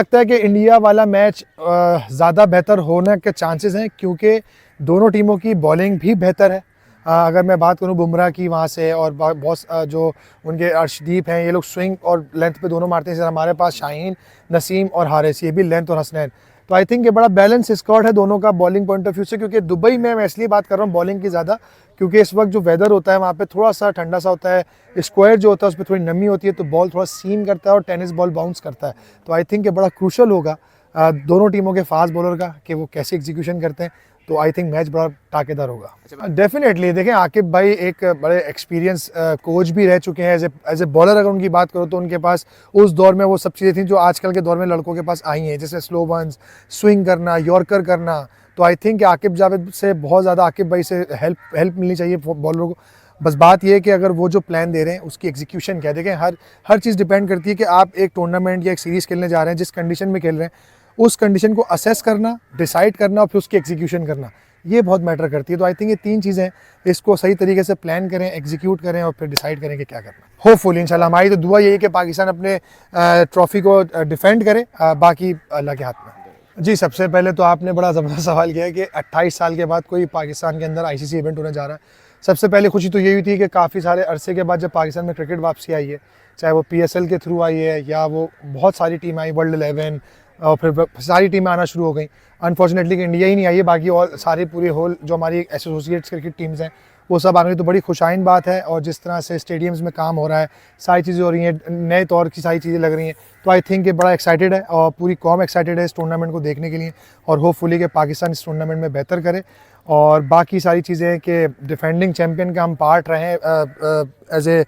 लगता है कि इंडिया वाला मैच ज़्यादा बेहतर होने के चांसेस हैं क्योंकि दोनों टीमों की बॉलिंग भी बेहतर है। अगर मैं बात करूं बुमराह की वहां से और बहुत जो उनके अर्शदीप हैं, ये लोग स्विंग और लेंथ पे दोनों मारते हैं। जैसे हमारे पास शाहीन, नसीम और हारिस, ये भी लेंथ और हसनैन। तो आई थिंक ये बड़ा बैलेंस स्क्वाड है दोनों का बॉलिंग पॉइंट ऑफ व्यू से। क्योंकि दुबई में मैं इसलिए बात कर रहा हूँ बॉलिंग की ज़्यादा, क्योंकि इस वक्त जो वेदर होता है वहाँ पे थोड़ा सा ठंडा सा होता है, स्क्वायर जो होता है उस पर थोड़ी नमी होती है, तो बॉल थोड़ा सीम करता है और टेनिस बॉल बाउंस करता है। तो आई थिंक ये बड़ा क्रूशल होगा दोनों टीमों के फास्ट बॉलर का कि वो कैसे एग्जीक्यूशन करते हैं। तो आई थिंक मैच बड़ा टाकेदार होगा। डेफिनेटली देखें, आकिब भाई एक बड़े एक्सपीरियंस कोच भी रह चुके हैं। एज ए बॉलर अगर उनकी बात करो तो उनके पास उस दौर में वो सब चीज़ें थी जो आजकल के दौर में लड़कों के पास आई हैं, जैसे स्लो वंस, स्विंग करना, यॉर्कर करना। तो आई थिंक आकिब जावेद से बहुत ज़्यादा आकिब भाई से हेल्प मिलनी चाहिए बॉलरों को। बस बात यह है कि अगर वो जो प्लान दे रहे हैं उसकी एग्जीक्यूशन क्या देखें, हर चीज़ डिपेंड करती है कि आप एक टूर्नामेंट या एक सीरीज़ खेलने जा रहे हैं, जिस कंडीशन में खेल रहे हैं उस कंडीशन को असेस करना, डिसाइड करना और फिर उसकी एग्जीक्यूशन करना, ये बहुत मैटर करती है। तो आई थिंक ये तीन चीज़ें, इसको सही तरीके से प्लान करें, एग्जीक्यूट करें और फिर डिसाइड करें कि क्या करना। होपफुली इंशाल्लाह हमारी तो दुआ यही है कि पाकिस्तान अपने ट्रॉफी को डिफेंड करे, बाकी अल्लाह के हाथ में। जी, सबसे पहले तो आपने बड़ा ज़बरदस्त सवाल किया है कि 28 साल के बाद कोई पाकिस्तान के अंदर आईसीसी इवेंट होने जा रहा है। सबसे पहले खुशी तो यही हुई थी कि काफ़ी सारे अरसे के बाद जब पाकिस्तान में क्रिकेट वापसी आई है, चाहे वो PSL के थ्रू आई है या वो बहुत सारी टीम आई, वर्ल्ड 11 और फिर सारी टीमें आना शुरू हो गई। अनफॉर्चुनेटली कि इंडिया ही नहीं आई है, बाकी और सारी पूरी होल जो हमारी एसोसिएट्स क्रिकेट टीम्स हैं वो सब आ गई। तो बड़ी खुशाइन बात है। और जिस तरह से स्टेडियम्स में काम हो रहा है, सारी चीज़ें हो रही हैं, नए तौर की सारी चीज़ें लग रही हैं। तो आई थिंक ये बड़ा एक्साइटेड है और पूरी कौम एक्साइटेड है इस टूर्नामेंट को देखने के लिए। और होपफुली कि पाकिस्तान इस टूर्नामेंट में बेहतर करे और बाकी सारी चीज़ें कि डिफेंडिंग चैम्पियन का हम पार्ट रहें एज ए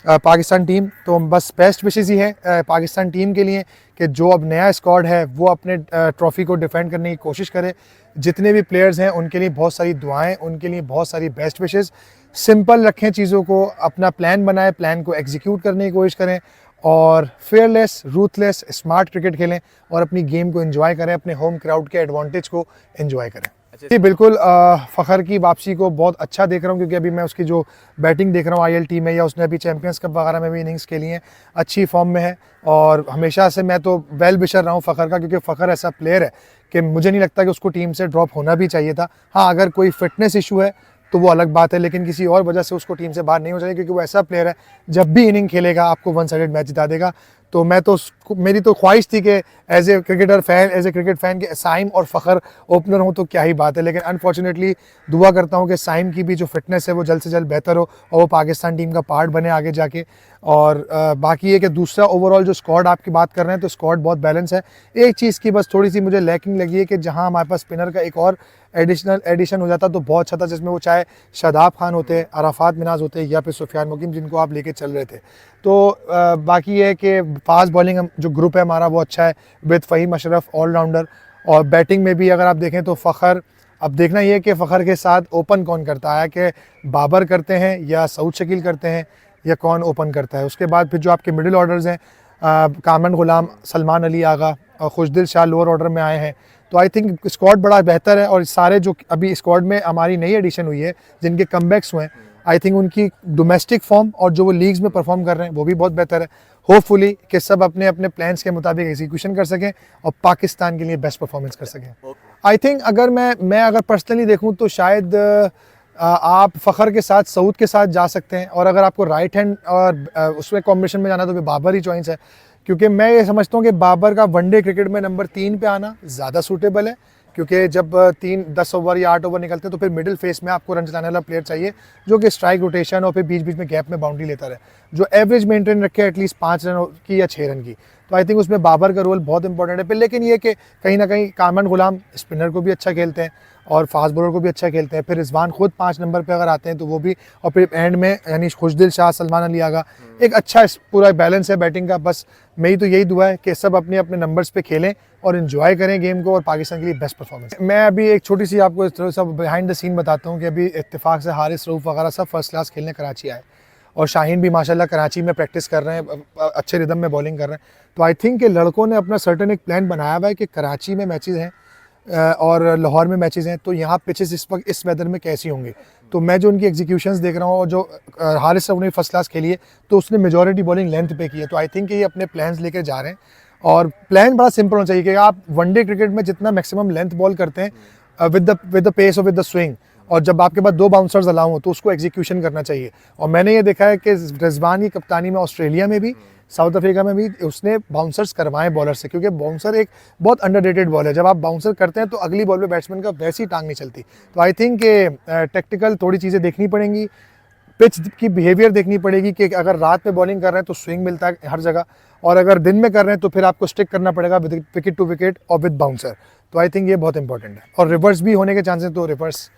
पाकिस्तान टीम। तो बस बेस्ट विशेज़ ही है पाकिस्तान टीम के लिए कि जो अब नया स्क्वाड है वो अपने ट्रॉफ़ी को डिफेंड करने की कोशिश करे। जितने भी प्लेयर्स हैं उनके लिए बहुत सारी दुआएं, उनके लिए बहुत सारी बेस्ट विशेज़। सिंपल रखें चीज़ों को, अपना प्लान बनाएं, प्लान को एग्जीक्यूट करने की कोशिश करें और फेयरलेस, रूथलेस, स्मार्ट क्रिकेट खेलें और अपनी गेम को एंजॉय करें, अपने होम क्राउड के एडवांटेज को एंजॉय करें। जी बिल्कुल, फ़खर की वापसी को बहुत अच्छा देख रहा हूँ क्योंकि अभी मैं उसकी जो बैटिंग देख रहा हूँ ILT में, या उसने अभी चैंपियंस कप वगैरह में भी इनिंग्स खेली हैं, अच्छी फॉर्म में है। और हमेशा से मैं तो वेल विशर रहा हूँ फ़खर का, क्योंकि फ़खर ऐसा प्लेयर है कि मुझे नहीं लगता कि उसको टीम से ड्रॉप होना भी चाहिए था। हाँ, अगर कोई फिटनेस इशू है तो वो अलग बात है, लेकिन किसी और वजह से उसको टीम से बाहर नहीं हो चाहिए, क्योंकि वो ऐसा प्लेयर है जब भी इनिंग खेलेगा आपको वन साइडेड मैच जिता देगा। तो मैं तो मेरी तो ख्वाहिश थी कि एज ए क्रिकेट फ़ैन के साइम और फ़खर ओपनर हो तो क्या ही बात है। लेकिन अनफॉर्चुनेटली दुआ करता हूँ कि साइम की भी जो फिटनेस है वो जल्द से जल्द बेहतर हो और वो पाकिस्तान टीम का पार्ट बने आगे जाके। और बाकी ये कि दूसरा ओवरऑल जो स्क्वाड आपकी बात कर रहे हैं तो स्क्वाड बहुत बैलेंस है। एक चीज़ की बस थोड़ी सी मुझे लैकिंग लगी है कि जहाँ हमारे पास स्पिनर का एक और एडिशन हो जाता तो बहुत अच्छा था, जिसमें वो चाहे शादाब खान होते, अराफात मिनाज होते या फिर सुफियान मुकीम, जिनको आप लेके चल रहे थे। तो बाकी ये है कि फास्ट बॉलिंग जो ग्रुप है हमारा वो अच्छा है, विद फ़हीम अशरफ ऑलराउंडर। और बैटिंग में भी अगर आप देखें तो फ़खर, अब देखना ये है कि फ़खर के साथ ओपन कौन करता है, कि बाबर करते हैं या सऊद शकील करते हैं या कौन ओपन करता है। उसके बाद फिर जो आपके मिडिल ऑर्डर्स हैं, कामरान गुलाम, सलमान अली आगा और खुशदिल शाह लोअर ऑर्डर में आए हैं। तो आई थिंक स्क्वाड बड़ा बेहतर है। और सारे जो अभी स्क्वाड में हमारी नई एडिशन हुई है, जिनके कमबैक्स हुए हैं, आई थिंक उनकी डोमेस्टिक फॉर्म और जो वो लीग्स में परफॉर्म कर रहे हैं वो भी बहुत बेहतर है। होपफुली कि सब अपने अपने प्लान्स के मुताबिक एग्जीक्यूशन कर सकें और पाकिस्तान के लिए बेस्ट परफॉर्मेंस कर सकें। आई थिंक अगर मैं अगर पर्सनली देखूं तो शायद आप फ़खर के साथ सऊद के साथ जा सकते हैं। और अगर आपको राइट हैंड और उसमें कॉम्बिनेशन में जाना तो फिर बाबर ही चॉइस है, क्योंकि मैं ये समझता हूँ कि बाबर का वनडे क्रिकेट में नंबर 3 पे आना ज़्यादा सूटेबल है। क्योंकि जब 10 ओवर या 8 ओवर निकलते हैं तो फिर मिडिल फेस में आपको रन चलाने वाला प्लेयर चाहिए जो कि स्ट्राइक रोटेशन और फिर बीच बीच में गैप में बाउंड्री लेता रहे, जो एवरेज मेंटेन रखे एटलीस्ट 5 रन की या 6 रन की। तो आई थिंक उसमें बाबर का रोल बहुत इंपॉर्टेंट है। फिर लेकिन ये कि कहीं ना कहीं कामरान गुलाम स्पिनर को भी अच्छा खेलते हैं और फास्ट बॉलर को भी अच्छा खेलते हैं। फिर रिजवान खुद 5 नंबर पे अगर आते हैं तो वो भी, और फिर एंड में यानी खुशदिल शाह, सलमान अली आगा, एक अच्छा पूरा बैलेंस है बैटिंग का। बस मेरी तो यही दुआ है कि सब अपने अपने नंबर्स पे खेलें और एंजॉय करें गेम को और पाकिस्तान के लिए बेस्ट परफॉर्मेंस। मैं अभी एक छोटी सी आपको सब बिहाइंड द सीन बताता हूँ कि अभी इत्तेफाक से हारिस, रऊफ वगैरह सब फर्स्ट क्लास खेलने कराची आए और शाहीन भी माशाल्लाह कराची में प्रैक्टिस कर रहे हैं, अच्छे रिदम में बॉलिंग कर रहे हैं। तो आई थिंक कि लड़कों ने अपना सर्टन एक प्लान बनाया हुआ है कि कराची में मैचेस हैं और लाहौर में मैचेस हैं, तो यहाँ पिचेस इस वक्त इस वेदर में कैसी होंगी। तो मैं जो उनकी एग्जीक्यूशंस देख रहा हूँ और जो हारिस साहब ने फर्स्ट क्लास खेली है तो उसने मेजॉरिटी बॉलिंग लेंथ पे की है। तो आई थिंक ये अपने प्लान्स लेकर जा रहे हैं और प्लान बड़ा सिंपल होना चाहिए कि आप वनडे क्रिकेट में जितना मैक्सिमम लेंथ बॉल करते हैं विद द पेस और विद द स्विंग, और जब आपके पास 2 बाउंसर्स अलाउ हो तो उसको एग्जीक्यूशन करना चाहिए। और मैंने ये देखा है कि रिजवान की कप्तानी में ऑस्ट्रेलिया में भी, साउथ अफ्रीका में भी उसने बाउंसर्स करवाए बॉलर से, क्योंकि बाउंसर एक बहुत अंडररेटेड बॉल है। जब आप बाउंसर करते हैं तो अगली बॉल पे बैट्समैन का वैसी टांग नहीं चलती। तो आई थिंक कि टेक्टिकल थोड़ी चीज़ें देखनी पड़ेंगी, पिच की बिहेवियर देखनी पड़ेगी कि अगर रात में बॉलिंग कर रहे हैं तो स्विंग मिलता है हर जगह, और अगर दिन में कर रहे हैं तो फिर आपको स्टिक करना पड़ेगा विद विकेट टू विकेट और विद बाउंसर। तो आई थिंक ये बहुत इंपॉर्टेंट है, और रिवर्स भी होने के चांसेस तो रिवर्स